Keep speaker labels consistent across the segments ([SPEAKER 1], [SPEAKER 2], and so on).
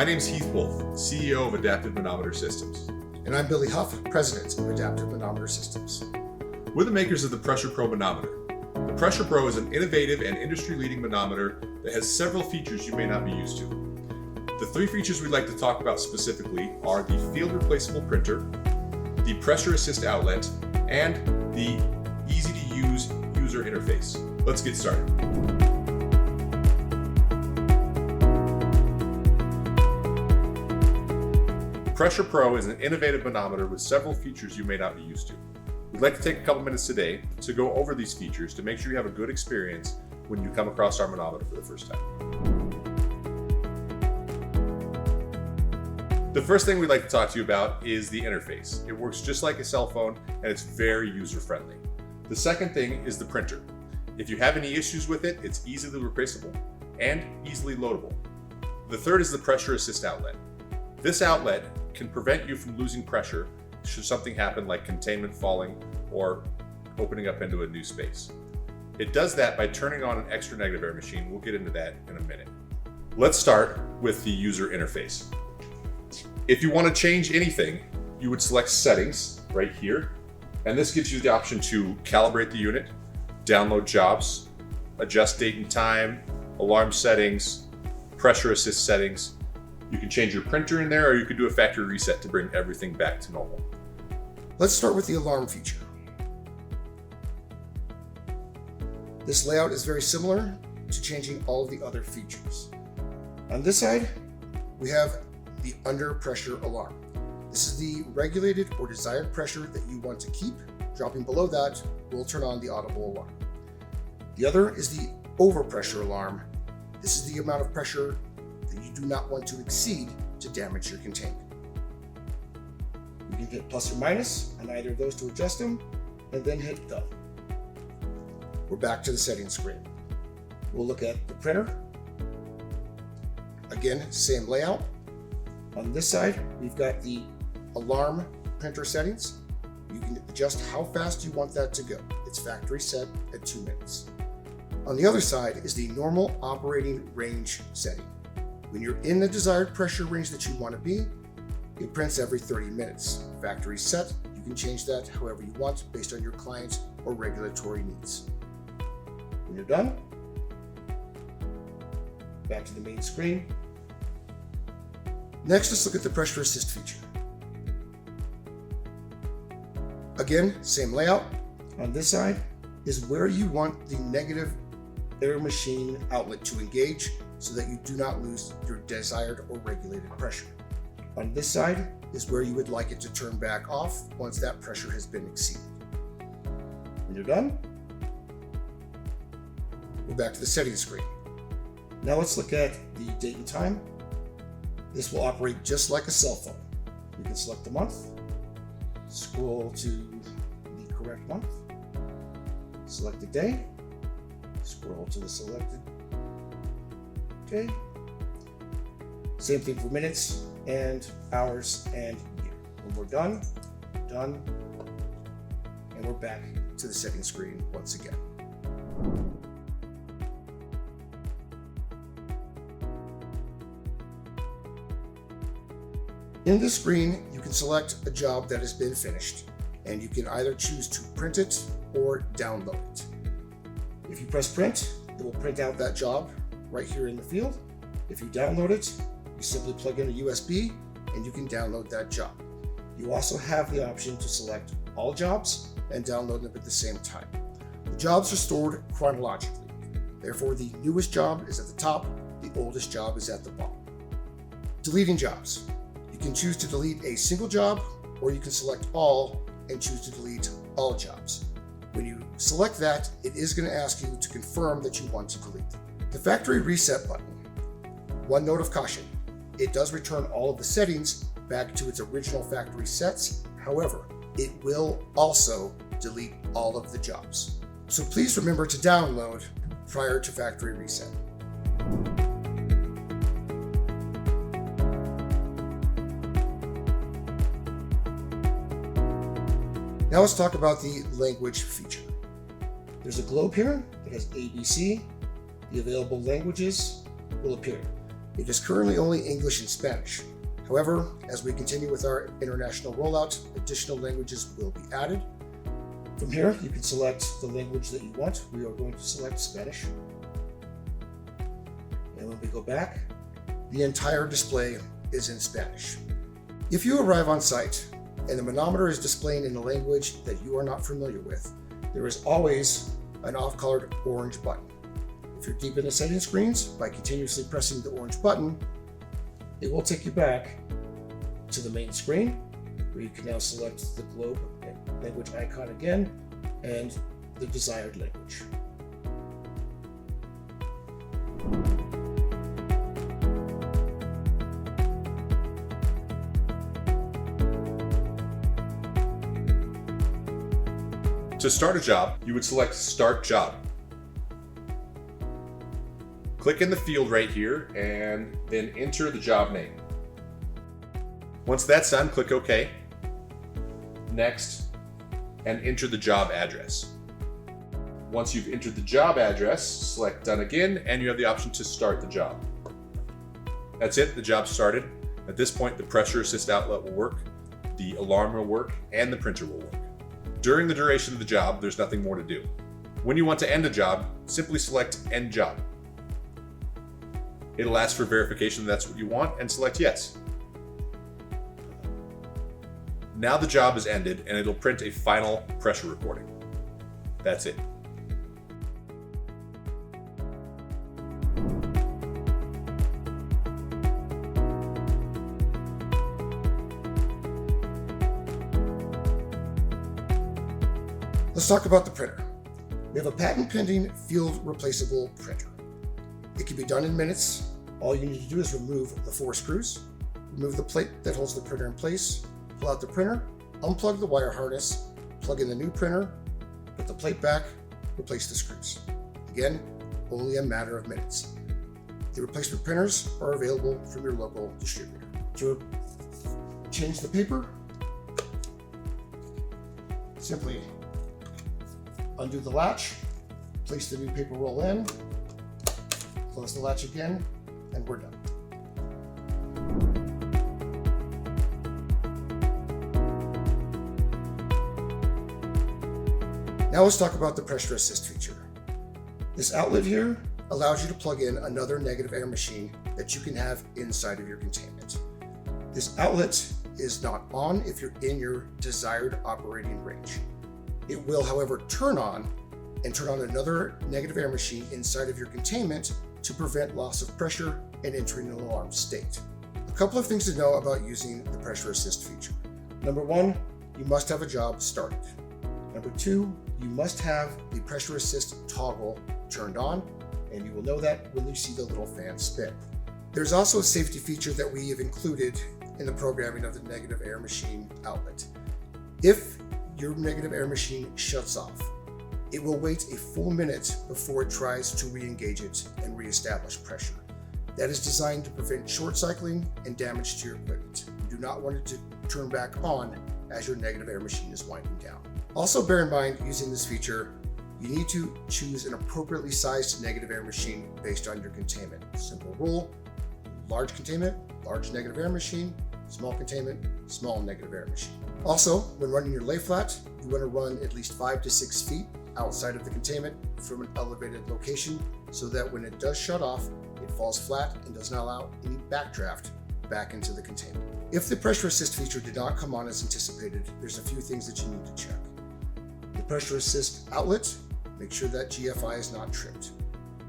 [SPEAKER 1] name's Heath Wolf, CEO of Adaptive Manometer Systems.
[SPEAKER 2] And I'm Billy Huff, President of Adaptive Manometer Systems.
[SPEAKER 1] We're the makers of the PRESSUREPRO Manometer. The PRESSUREPRO is an innovative and industry-leading manometer that has several features you may not be used to. The three features we'd like to talk about specifically are the field replaceable printer, the pressure assist outlet, and the easy-to-use user interface. Let's get started. PRESSUREPRO is an innovative manometer with several features you may not be used to. We'd like to take a couple minutes today to go over these features to make sure you have a good experience when you come across our manometer for the first time. The first thing we'd like to talk to you about is the interface. It works just like a cell phone and it's very user-friendly. The second thing is the printer. If you have any issues with it, it's easily replaceable and easily loadable. The third is the pressure assist outlet. This outlet can prevent you from losing pressure should something happen like containment falling or opening up into a new space. It does that by turning on an extra negative air machine. We'll get into that in a minute. Let's start with the user interface. If you want to change anything, you would select settings right here, and this gives you the option to calibrate the unit, download jobs, adjust date and time, alarm settings, pressure assist settings. You can change your printer in there, or you could do a factory reset to bring everything back to normal.
[SPEAKER 2] Let's start with the alarm feature. This layout is very similar to changing all of the other features. On this side, we have the under pressure alarm. This is the regulated or desired pressure that you want to keep. Dropping below that will turn on the audible alarm. The other is the overpressure alarm. This is the amount of pressure that you do not want to exceed to damage your containment. You can hit plus or minus on either of those to adjust them, and then hit done. We're back to the settings screen. We'll look at the printer. Again, same layout. On this side, we've got the alarm printer settings. You can adjust how fast you want that to go. It's factory set at 2 minutes. On the other side is the normal operating range setting. When you're in the desired pressure range that you want to be, it prints every 30 minutes. Factory set, you can change that however you want based on your client or regulatory needs. When you're done, back to the main screen. Next, let's look at the pressure assist feature. Again, same layout. On this side is where you want the negative air machine outlet to engage so that you do not lose your desired or regulated pressure. On this side is where you would like it to turn back off once that pressure has been exceeded. When you're done, we're back to the settings screen. Now let's look at the date and time. This will operate just like a cell phone. You can select the month, scroll to the correct month, select the day, scroll to the selected day. Same thing for minutes and hours and year. When we're done, and we're back to the settings screen once again. In this screen, you can select a job that has been finished, and you can either choose to print it or download it. If you press print, it will print out that job right here in the field. If you download it, you simply plug in a USB and you can download that job. You also have the option to select all jobs and download them at the same time. The jobs are stored chronologically. Therefore, the newest job is at the top, the oldest job is at the bottom. Deleting jobs. You can choose to delete a single job, or you can select all and choose to delete all jobs. When you select that, it is going to ask you to confirm that you want to delete them. The factory reset button. One note of caution. It does return all of the settings back to its original factory sets. However, it will also delete all of the jobs. So please remember to download prior to factory reset. Now let's talk about the language feature. There's a globe here that has ABC. The available languages will appear. It is currently only English and Spanish. However, as we continue with our international rollout, additional languages will be added. From here, you can select the language that you want. We are going to select Spanish. And when we go back, the entire display is in Spanish. If you arrive on site and the manometer is displaying in a language that you are not familiar with, there is always an off-colored orange button. If you're deep in the settings screens, by continuously pressing the orange button, it will take you back to the main screen where you can now select the globe and language icon again and the desired language.
[SPEAKER 1] To start a job, you would select Start Job. Click in the field right here and then enter the job name. Once that's done, click OK. Next, and enter the job address. Once you've entered the job address, select Done again, and you have the option to start the job. That's it, the job started. At this point, the pressure assist outlet will work, the alarm will work, and the printer will work. During the duration of the job, there's nothing more to do. When you want to end a job, simply select End Job. It'll ask for verification that's what you want, and select Yes. Now the job is ended, and it'll print a final pressure recording. That's it.
[SPEAKER 2] Let's talk about the printer. We have a patent pending field replaceable printer. It can be done in minutes. All you need to do is remove the 4 screws, remove the plate that holds the printer in place, pull out the printer, unplug the wire harness, plug in the new printer, put the plate back, replace the screws. Again, only a matter of minutes. The replacement printers are available from your local distributor. To change the paper, simply undo the latch, place the new paper roll in, close the latch again, and we're done. Now let's talk about the pressure assist feature. This outlet here allows you to plug in another negative air machine that you can have inside of your containment. This outlet is not on if you're in your desired operating range. It will, however, turn on another negative air machine inside of your containment to prevent loss of pressure and entering an alarm state. A couple of things to know about using the pressure assist feature. Number 1, you must have a job started. Number 2, you must have the pressure assist toggle turned on, and you will know that when you see the little fan spin. There's also a safety feature that we have included in the programming of the negative air machine outlet. If your negative air machine shuts off, it will wait a full minute before it tries to re-engage it and re-establish pressure. That is designed to prevent short cycling and damage to your equipment. You do not want it to turn back on as your negative air machine is winding down. Also bear in mind, using this feature, you need to choose an appropriately sized negative air machine based on your containment. Simple rule: large containment, large negative air machine; small containment, small negative air machine. Also, when running your lay flat, you want to run at least 5 to 6 feet outside of the containment from an elevated location so that when it does shut off, it falls flat and does not allow any backdraft back into the containment. If the pressure assist feature did not come on as anticipated, there's a few things that you need to check. The pressure assist outlet, make sure that GFI is not tripped.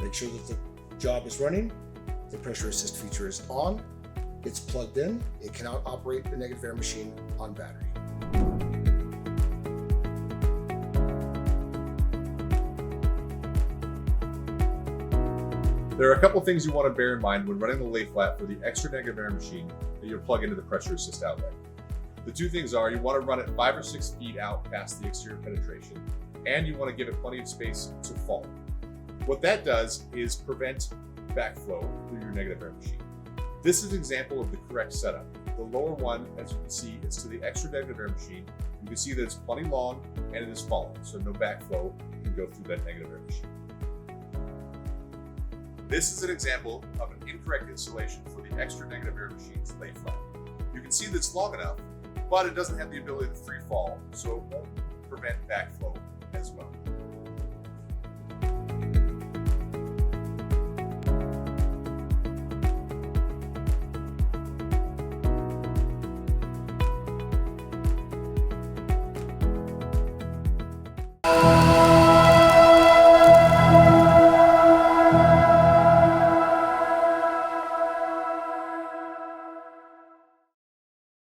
[SPEAKER 2] Make sure that the job is running, the pressure assist feature is on, it's plugged in, it cannot operate the negative air machine on battery.
[SPEAKER 1] There are a couple things you want to bear in mind when running the lay flat for the extra negative air machine that you'll plug into the pressure assist outlet. The two things are, you want to run it 5 or 6 feet out past the exterior penetration, and you want to give it plenty of space to fall. What that does is prevent backflow through your negative air machine. This is an example of the correct setup. The lower one, as you can see, is to the extra negative air machine. You can see that it's plenty long and it is falling, so no backflow can go through that negative air machine. This is an example of an incorrect installation for the extra negative air machine's lay flat. You can see that it's long enough, but it doesn't have the ability to free fall, so it won't prevent backflow as well.